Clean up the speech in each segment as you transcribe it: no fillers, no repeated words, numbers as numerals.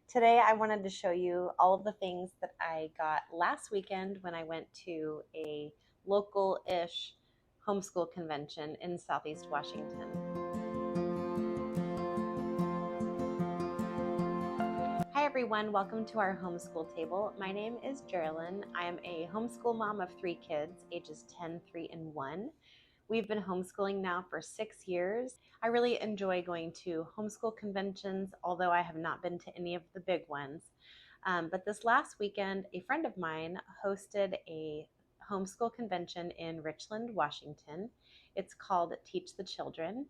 Today I wanted to show you all of the things that I got last weekend when I went to a local-ish homeschool convention in Southeast Washington. Hi everyone, welcome to our homeschool table. My name is Jerilyn. I am a homeschool mom of 3 kids, ages 10, 3, and 1. We've been homeschooling now for 6 years. I really enjoy going to homeschool conventions, although I have not been to any of the big ones. But this last weekend, a friend of mine hosted a homeschool convention in Richland, Washington. It's called Teach the Children.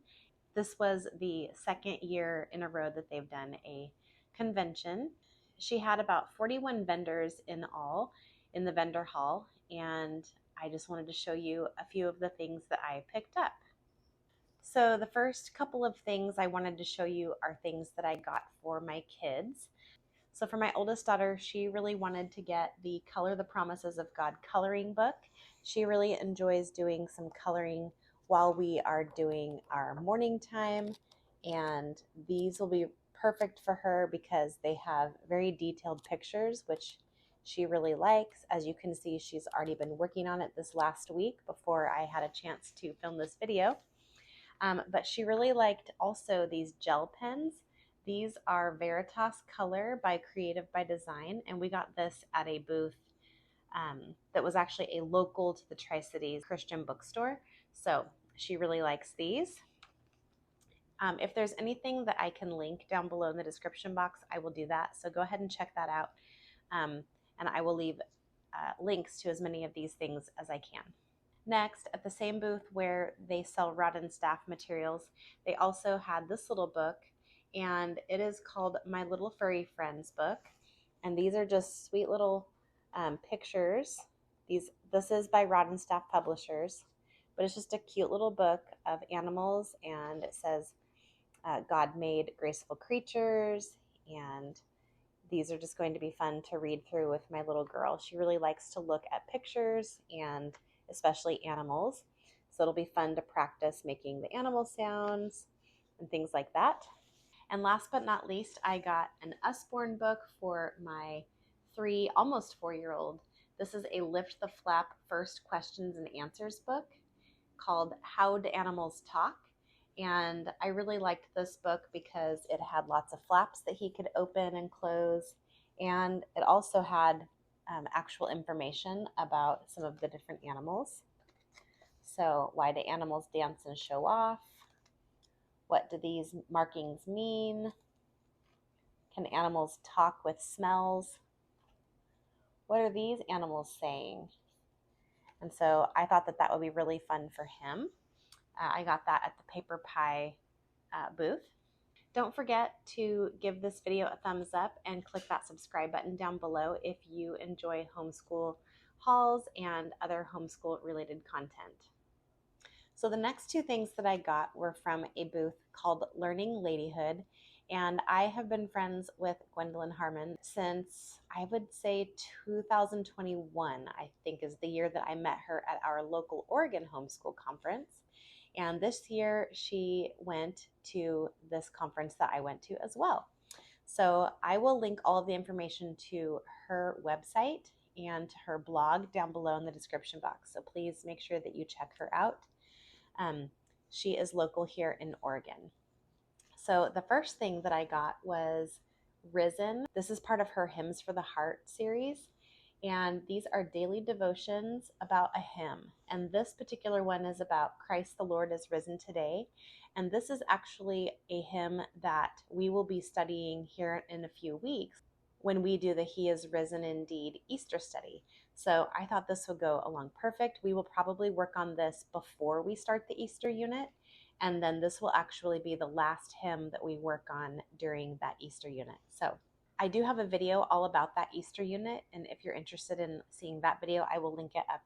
This was the second year in a row that they've done a convention. She had about 41 vendors in all in the vendor hall, and I just wanted to show you a few of the things that I picked up. So the first couple of things I wanted to show you are things that I got for my kids. So for my oldest daughter, she really wanted to get the Color the Promises of God coloring book. She really enjoys doing some coloring while we are doing our morning time, and these will be perfect for her because they have very detailed pictures, which she really likes. As you can see, she's already been working on it this last week before I had a chance to film this video. But she really liked also these gel pens. These are Veritas Color by Creative by Design, and we got this at a booth that was actually a local to the Tri-Cities Christian bookstore. So she really likes these. If there's anything that I can link down below in the description box, I will do that. So go ahead and check that out. And I will leave links to as many of these things as I can. Next, at the same booth where they sell rod and staff materials, they also had this little book, and it is called My Little Furry Friends book. And these are just sweet little pictures. This is by Rod and Staff Publishers, but it's just a cute little book of animals, and it says God made graceful creatures, and these are just going to be fun to read through with my little girl. She really likes to look at pictures and especially animals. So it'll be fun to practice making the animal sounds and things like that. And last but not least, I got an Usborne book for my 3, almost 4-year-old. This is a Lift the Flap First Questions and Answers book called How Do Animals Talk? And I really liked this book because it had lots of flaps that he could open and close. And it also had actual information about some of the different animals. So why do animals dance and show off? What do these markings mean? Can animals talk with smells? What are these animals saying? And so I thought that that would be really fun for him. I got that at the Paper Pie booth. Don't forget to give this video a thumbs up and click that subscribe button down below if you enjoy homeschool hauls and other homeschool related content. So the next 2 things that I got were from a booth called Learning Ladyhood, and I have been friends with Gwendolyn Harmon since, I would say, 2021, I think is the year that I met her at our local Oregon homeschool conference. And this year she went to this conference that I went to as well. So I will link all of the information to her website and to her blog down below in the description box. So please make sure that you check her out. She is local here in Oregon. So the first thing that I got was Risen. This is part of her Hymns for the Heart series. And these are daily devotions about a hymn. And this particular one is about Christ the Lord is risen today. And this is actually a hymn that we will be studying here in a few weeks when we do the He is Risen Indeed Easter study. So I thought this would go along perfect. We will probably work on this before we start the Easter unit. And then this will actually be the last hymn that we work on during that Easter unit. So I do have a video all about that Easter unit, and if you're interested in seeing that video, I will link it up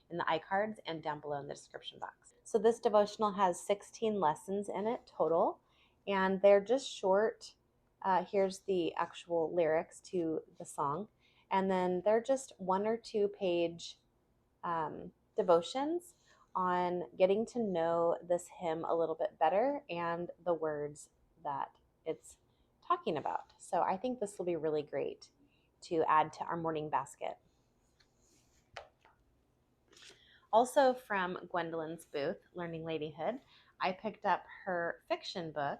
in the iCards and down below in the description box. So this devotional has 16 lessons in it total, and they're just short. Here's the actual lyrics to the song, and then they're just 1 or 2 page devotions on getting to know this hymn a little bit better and the words that it's talking about. So I think this will be really great to add to our morning basket. Also from Gwendolyn's booth, Learning Ladyhood, I picked up her fiction book.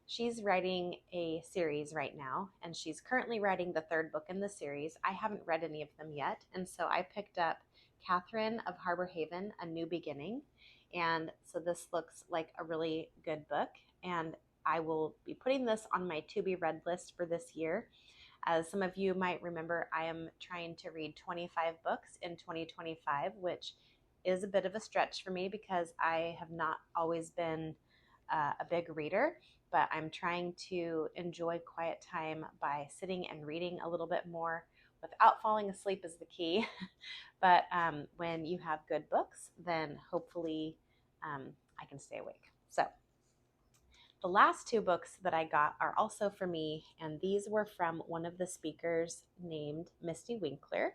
She's writing a series right now, and she's currently writing the third book in the series. I haven't read any of them yet, and so I picked up Catherine of Harbor Haven, A New Beginning. And so this looks like a really good book, and I will be putting this on my to-be-read list for this year. As some of you might remember, I am trying to read 25 books in 2025, which is a bit of a stretch for me because I have not always been a big reader, but I'm trying to enjoy quiet time by sitting and reading a little bit more. Without falling asleep is the key. But when you have good books, then hopefully I can stay awake. So the last two books that I got are also for me, and these were from one of the speakers named Mystie Winkler.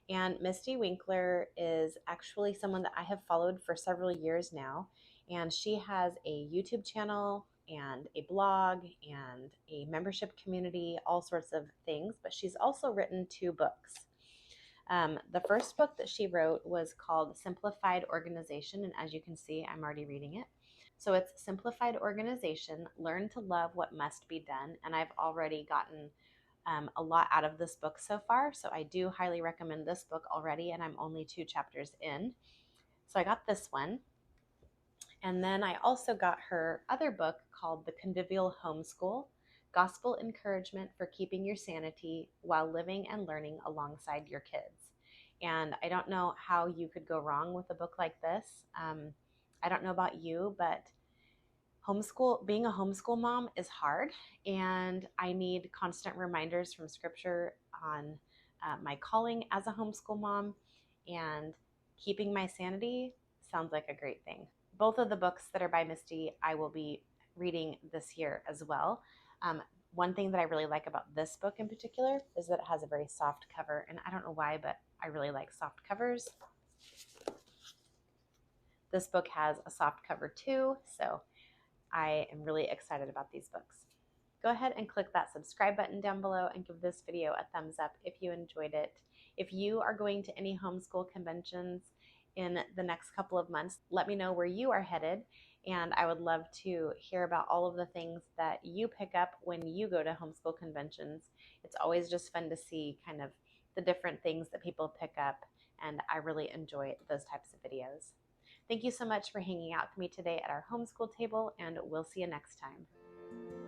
And Mystie Winkler is actually someone that I have followed for several years now. And she has a YouTube channel and a blog and a membership community, all sorts of things. But she's also written two books. The first book that she wrote was called Simplified Organization. And as you can see, I'm already reading it. So it's Simplified Organization, Learn to Love What Must Be Done. And I've already gotten a lot out of this book so far. So I do highly recommend this book already, and I'm only 2 chapters in. So I got this one. And then I also got her other book called The Convivial Homeschool, Gospel Encouragement for Keeping Your Sanity While Living and Learning Alongside Your Kids. And I don't know how you could go wrong with a book like this. I don't know about you, but being a homeschool mom is hard, and I need constant reminders from scripture on my calling as a homeschool mom, and keeping my sanity sounds like a great thing. Both of the books that are by Mystie, I will be reading this year as well. One thing that I really like about this book in particular is that it has a very soft cover, and I don't know why, but I really like soft covers. This book has a soft cover too, so I am really excited about these books. Go ahead and click that subscribe button down below and give this video a thumbs up if you enjoyed it. If you are going to any homeschool conventions in the next couple of months, let me know where you are headed, and I would love to hear about all of the things that you pick up when you go to homeschool conventions. It's always just fun to see kind of the different things that people pick up, and I really enjoy those types of videos. Thank you so much for hanging out with me today at our homeschool table, and we'll see you next time.